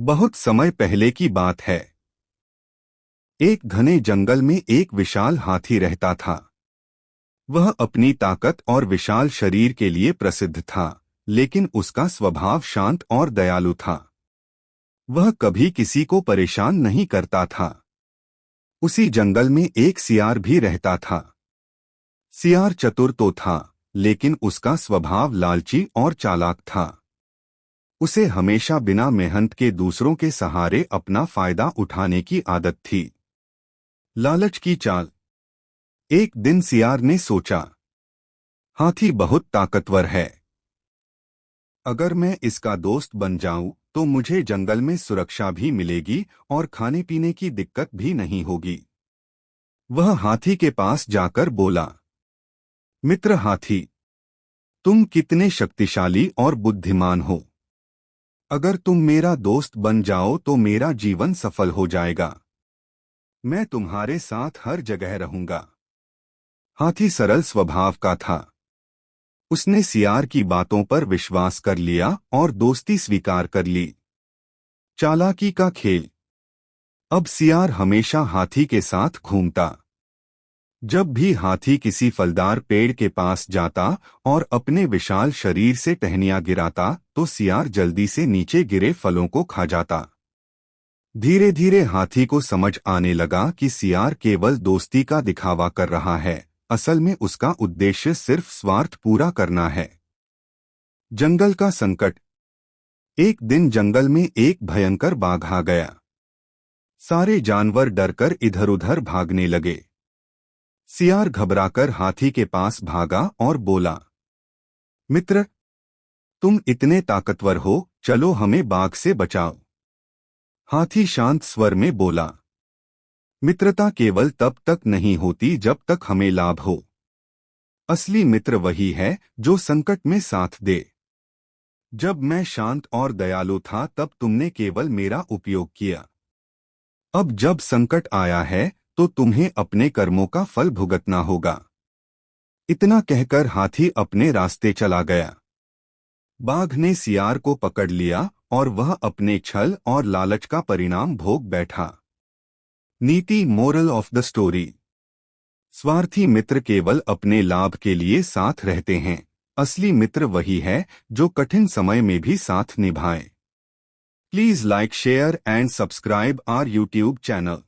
बहुत समय पहले की बात है। एक घने जंगल में एक विशाल हाथी रहता था। वह अपनी ताकत और विशाल शरीर के लिए प्रसिद्ध था, लेकिन उसका स्वभाव शांत और दयालु था। वह कभी किसी को परेशान नहीं करता था। उसी जंगल में एक सियार भी रहता था। सियार चतुर तो था, लेकिन उसका स्वभाव लालची और चालाक था। उसे हमेशा बिना मेहनत के दूसरों के सहारे अपना फायदा उठाने की आदत थी। लालच की चाल। एक दिन सियार ने सोचा, हाथी बहुत ताकतवर है। अगर मैं इसका दोस्त बन जाऊं तो मुझे जंगल में सुरक्षा भी मिलेगी और खाने पीने की दिक्कत भी नहीं होगी। वह हाथी के पास जाकर बोला, मित्र हाथी, तुम कितने शक्तिशाली और बुद्धिमान हो। अगर तुम मेरा दोस्त बन जाओ तो मेरा जीवन सफल हो जाएगा। मैं तुम्हारे साथ हर जगह रहूंगा। हाथी सरल स्वभाव का था। उसने सियार की बातों पर विश्वास कर लिया और दोस्ती स्वीकार कर ली। चालाकी का खेल। अब सियार हमेशा हाथी के साथ घूमता। जब भी हाथी किसी फलदार पेड़ के पास जाता और अपने विशाल शरीर से टहनियां गिराता तो सियार जल्दी से नीचे गिरे फलों को खा जाता। धीरे धीरे हाथी को समझ आने लगा कि सियार केवल दोस्ती का दिखावा कर रहा है, असल में उसका उद्देश्य सिर्फ स्वार्थ पूरा करना है। जंगल का संकट। एक दिन जंगल में एक भयंकर बाघ आ गया। सारे जानवर डरकर इधर-उधर भागने लगे। सियार घबराकर हाथी के पास भागा और बोला, मित्र, तुम इतने ताकतवर हो, चलो हमें बाघ से बचाओ। हाथी शांत स्वर में बोला, मित्रता केवल तब तक नहीं होती जब तक हमें लाभ हो। असली मित्र वही है जो संकट में साथ दे। जब मैं शांत और दयालु था तब तुमने केवल मेरा उपयोग किया। अब जब संकट आया है तो तुम्हें अपने कर्मों का फल भुगतना होगा। इतना कहकर हाथी अपने रास्ते चला गया। बाघ ने सियार को पकड़ लिया और वह अपने छल और लालच का परिणाम भोग बैठा। नीति, मोरल ऑफ द स्टोरी। स्वार्थी मित्र केवल अपने लाभ के लिए साथ रहते हैं। असली मित्र वही है जो कठिन समय में भी साथ निभाए। Please like, share and subscribe our YouTube channel.